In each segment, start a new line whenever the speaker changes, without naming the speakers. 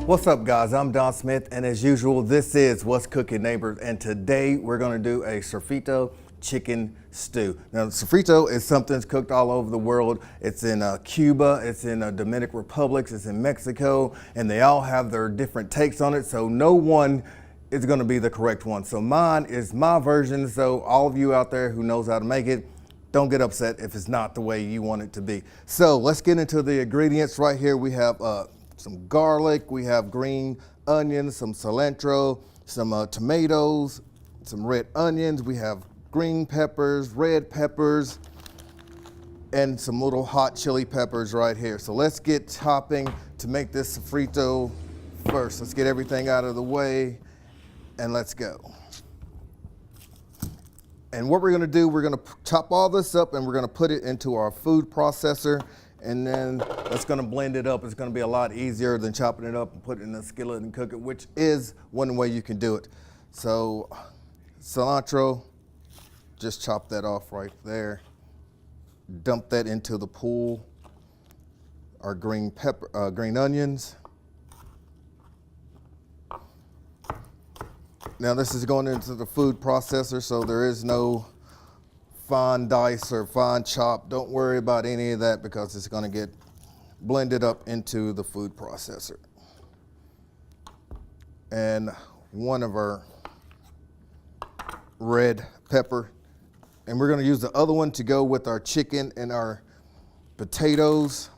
What's up, guys? I'm Don Smith, and as usual, this is What's Cooking Neighbors, and today we're going to do a sofrito chicken stew. Now, sofrito is something that's cooked all over the world. It's in Cuba, it's in Dominican Republic, it's in Mexico, and they all have their different takes on it, so no one is going to be the correct one. So mine is my version, so all of you out there who knows how to make it, don't get upset if it's not the way you want it to be. So let's get into the ingredients. Right here we have some garlic, we have green onions, some cilantro, some tomatoes, some red onions, we have green peppers, red peppers, and some little hot chili peppers right here. So let's get chopping to make this sofrito first. Let's get everything out of the way and let's go. And what we're gonna do, we're gonna chop all this up and we're gonna put it into our food processor, and then that's gonna blend it up. It's gonna be a lot easier than chopping it up and put it in a skillet and cook it, which is one way you can do it. So cilantro, just chop that off right there. Dump that into the pool. Our green onions. Now this is going into the food processor, so there is no fine dice or fine chop. Don't worry about any of that because it's going to get blended up into the food processor. And one of our red pepper. And we're going to use the other one to go with our chicken and our potatoes.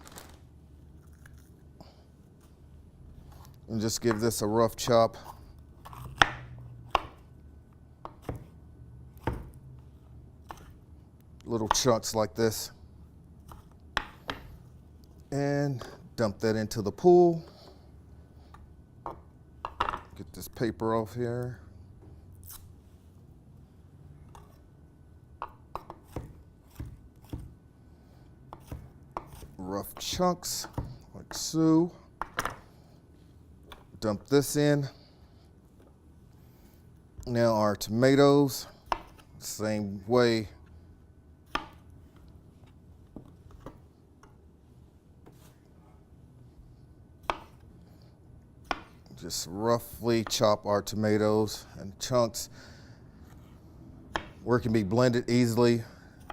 And just give this a rough chop. Little chunks like this, and dump that into the pool. Get this paper off here. Rough chunks like so. Dump this in. Now our tomatoes, same way. Just roughly chop our tomatoes and chunks where it can be blended easily.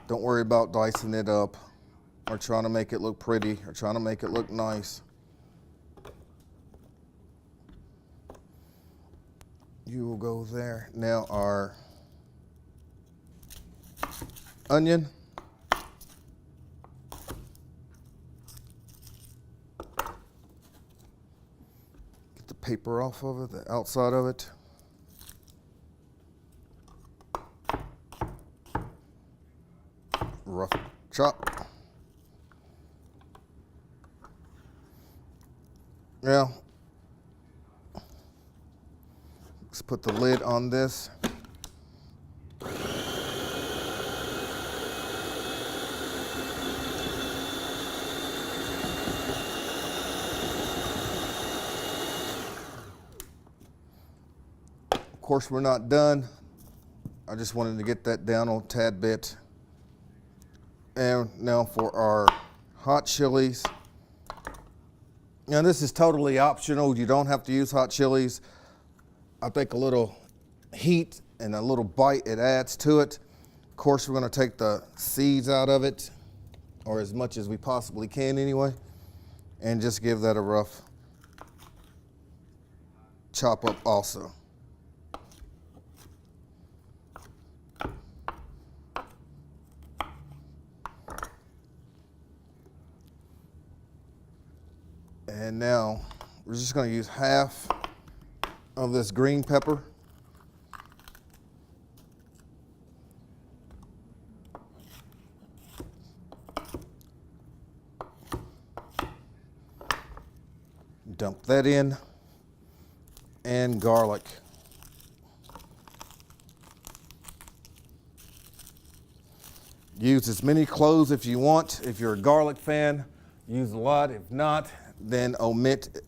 Don't worry about dicing it up or trying to make it look pretty or trying to make it look nice. You will go there. Now our onion. Paper off of it, the outside of it. Rough chop. Now, let's put the lid on this. Of course, we're not done. I just wanted to get that down a tad bit. And now for our hot chilies. Now this is totally optional. You don't have to use hot chilies. I think a little heat and a little bite it adds to it. Of course, we're gonna take the seeds out of it, or as much as we possibly can anyway, and just give that a rough chop up also. And now we're just going to use half of this green pepper. Dump that in, and garlic. Use as many cloves if you want. If you're a garlic fan, use a lot. If not, then omit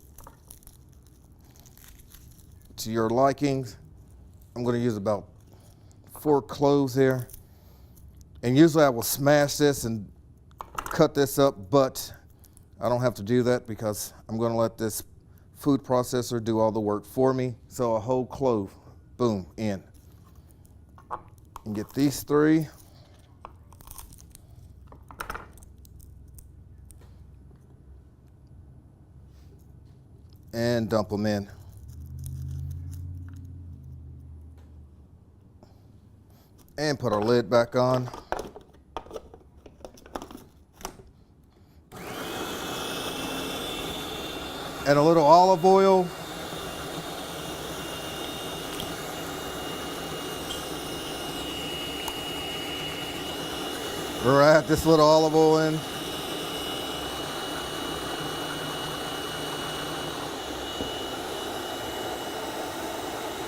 to your likings. I'm going to use about 4 cloves here. And usually I will smash this and cut this up, but I don't have to do that because I'm going to let this food processor do all the work for me. So a whole clove, boom, in. And get these 3. And dump them in. And put our lid back on. And a little olive oil. We're at this little olive oil in.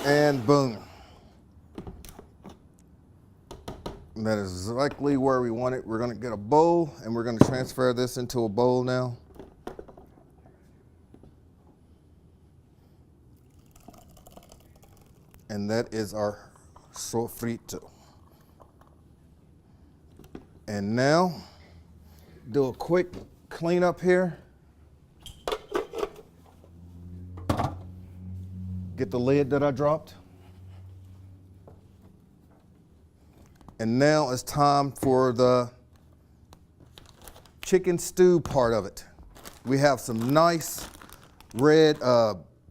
And boom. And that is exactly where we want it. We're going to get a bowl and we're going to transfer this into a bowl now. And that is our sofrito. And now, do a quick cleanup here. Get the lid that I dropped. And now it's time for the chicken stew part of it. We have some nice red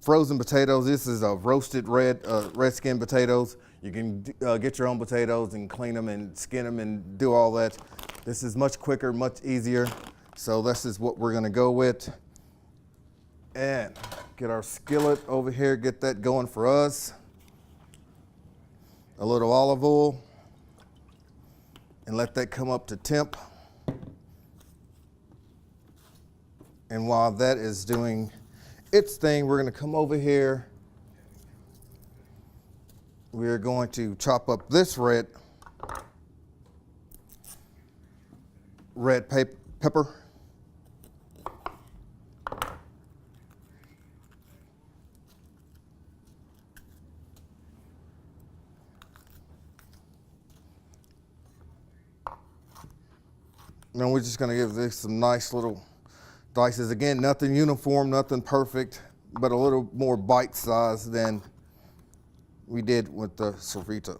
frozen potatoes. This is a roasted red skin potatoes. You can get your own potatoes and clean them and skin them and do all that. This is much quicker, much easier. So this is what we're gonna go with. And get our skillet over here, get that going for us. A little olive oil. And let that come up to temp. And while that is doing its thing, we're going to come over here. We're going to chop up this red pepper. And we're just going to give this some nice little dices. Again, nothing uniform, nothing perfect, but a little more bite size than we did with the sofrito.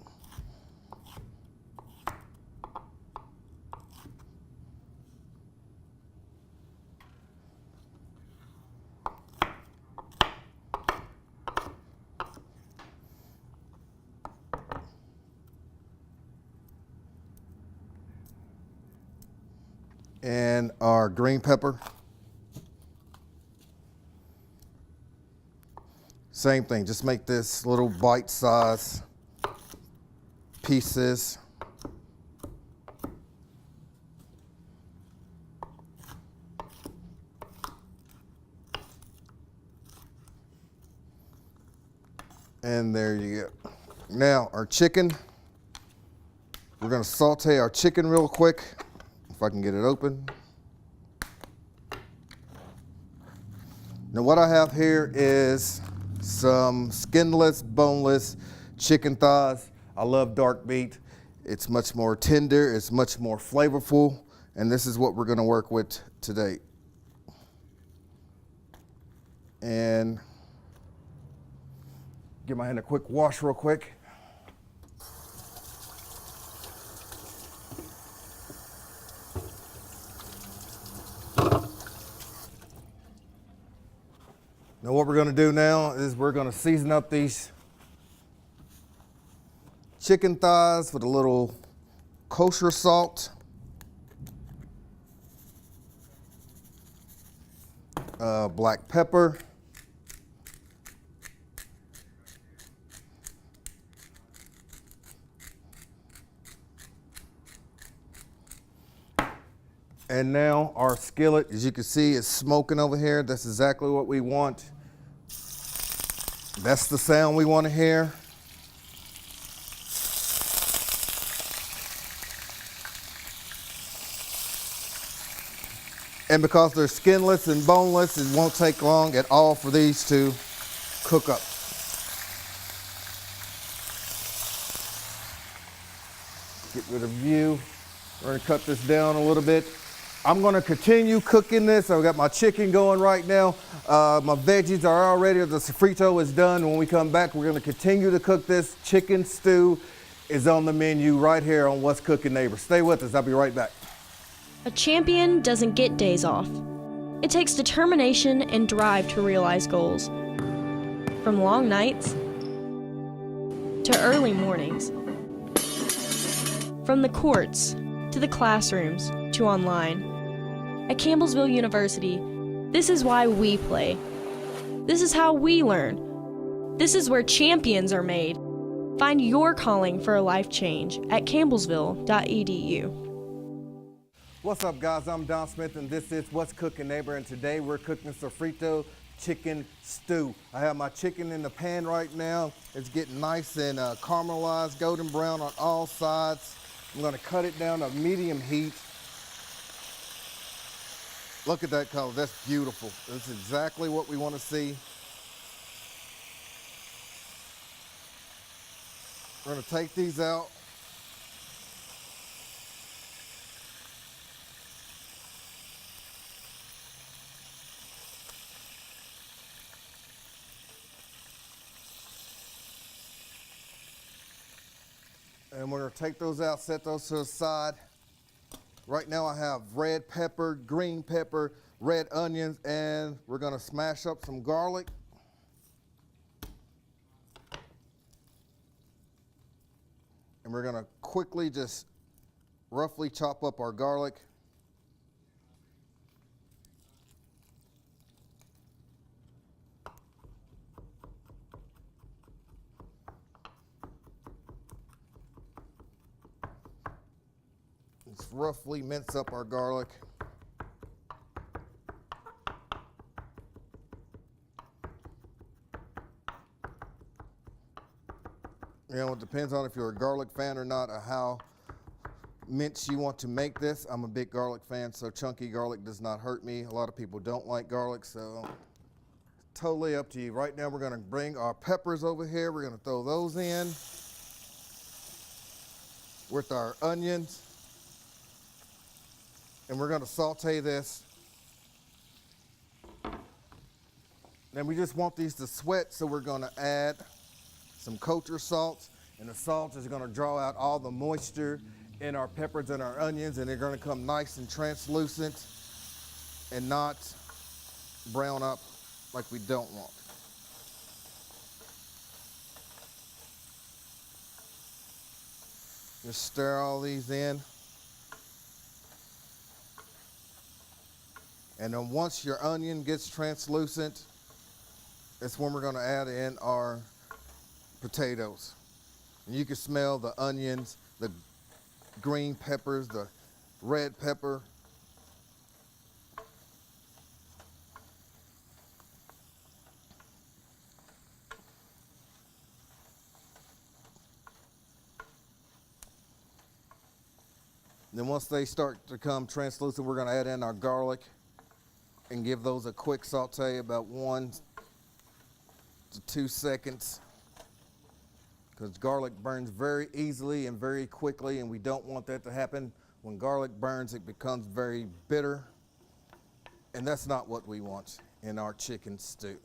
And our green pepper. Same thing, just make this little bite size pieces. And there you go. Now our chicken, we're gonna saute our chicken real quick. If I can get it open. Now what I have here is some skinless, boneless chicken thighs. I love dark meat. It's much more tender, it's much more flavorful, and this is what we're gonna work with today. And give my hand a quick wash real quick. Now what we're going to do now is we're going to season up these chicken thighs with a little kosher salt, black pepper, and now our skillet, as you can see, is smoking over here. That's exactly what we want. That's the sound we want to hear. And because they're skinless and boneless, it won't take long at all for these to cook up. Get rid of view. We're going to cut this down a little bit. I'm gonna continue cooking this. I've got my chicken going right now. My veggies are all ready. The sofrito is done. When we come back, we're gonna continue to cook this. Chicken stew is on the menu right here on What's Cooking Neighbor. Stay with us, I'll be right back.
A champion doesn't get days off. It takes determination and drive to realize goals. From long nights to early mornings. From the courts to the classrooms to online. At Campbellsville University, this is why we play. This is how we learn. This is where champions are made. Find your calling for a life change at campbellsville.edu.
What's up, guys? I'm Don Smith, and this is What's Cooking Neighbor, and today we're cooking sofrito chicken stew. I have my chicken in the pan right now. It's getting nice and caramelized, golden brown on all sides. I'm gonna cut it down to medium heat. Look at that color, that's beautiful. That's exactly what we want to see. We're gonna take these out. And we're gonna take those out, set those to the side. Right now I have red pepper, green pepper, red onions, and we're gonna smash up some garlic. And we're gonna quickly just roughly chop up our garlic. Let's roughly mince up our garlic. You know, it depends on if you're a garlic fan or not, or how minced you want to make this. I'm a big garlic fan, so chunky garlic does not hurt me. A lot of people don't like garlic, so totally up to you. Right now we're gonna bring our peppers over here. We're gonna throw those in with our onions. And we're gonna saute this. Then we just want these to sweat, so we're gonna add some kosher salt, and the salt is gonna draw out all the moisture in our peppers and our onions, and they're gonna come nice and translucent and not brown up like we don't want. Just stir all these in. And then once your onion gets translucent, that's when we're gonna add in our potatoes. And you can smell the onions, the green peppers, the red pepper. Then once they start to come translucent, we're gonna add in our garlic and give those a quick saute, about 1 to 2 seconds, because garlic burns very easily and very quickly, and we don't want that to happen. When garlic burns, it becomes very bitter, and that's not what we want in our chicken stew.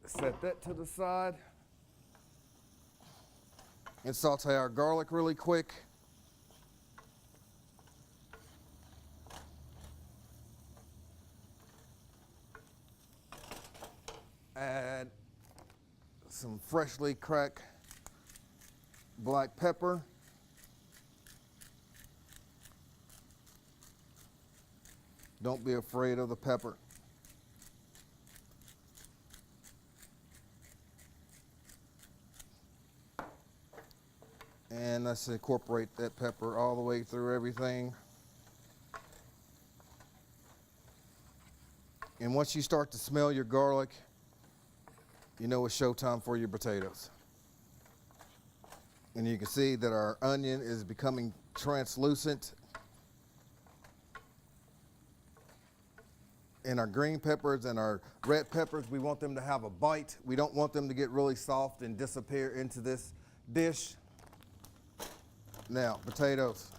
Set that to the side and saute our garlic really quick. Add some freshly cracked black pepper. Don't be afraid of the pepper. And let's incorporate that pepper all the way through everything. And once you start to smell your garlic, you know it's showtime for your potatoes. And you can see that our onion is becoming translucent. And our green peppers and our red peppers, we want them to have a bite. We don't want them to get really soft and disappear into this dish. Now, potatoes.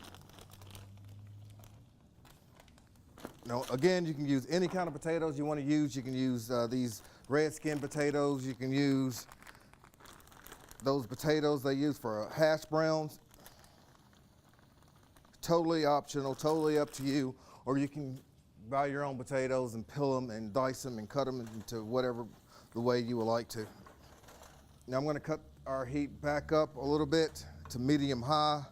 Now, again, you can use any kind of potatoes you want to use. You can use these red skin potatoes. You can use those potatoes they use for hash browns. Totally optional, totally up to you. Or you can buy your own potatoes and peel them and dice them and cut them into whatever the way you would like to. Now I'm going to cut our heat back up a little bit to medium high.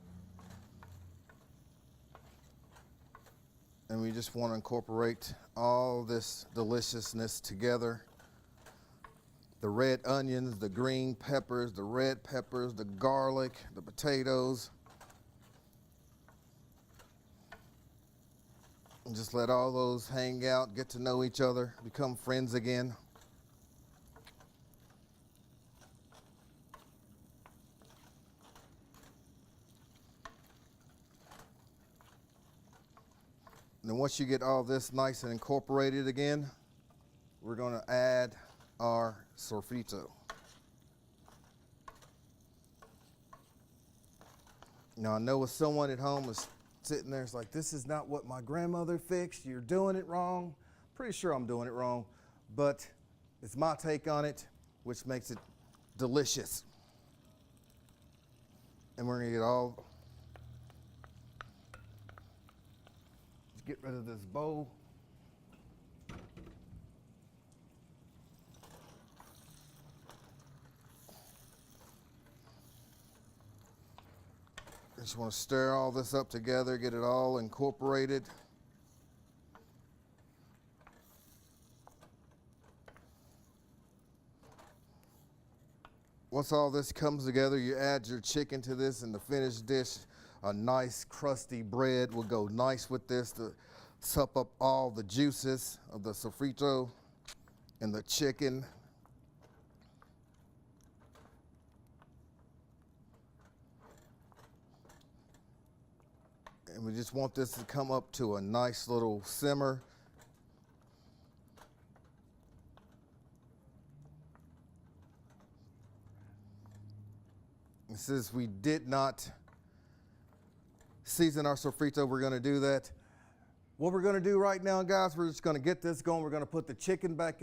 And we just want to incorporate all this deliciousness together. The red onions, the green peppers, the red peppers, the garlic, the potatoes. And just let all those hang out, get to know each other, become friends again. And then once you get all this nice and incorporated again, we're going to add our sofrito. Now I know if someone at home is sitting there, it's like, this is not what my grandmother fixed, you're doing it wrong. Pretty sure I'm doing it wrong, but it's my take on it, which makes it delicious. And we're gonna get rid of this bowl. Just want to stir all this up together, get it all incorporated. Once all this comes together, you add your chicken to this, and the finished dish, a nice crusty bread will go nice with this to sup up all the juices of the sofrito and the chicken. And we just want this to come up to a nice little simmer. And since we did not season our sofrito, we're going to do that. What we're going to do right now, guys, we're just going to get this going. We're going to put the chicken back in.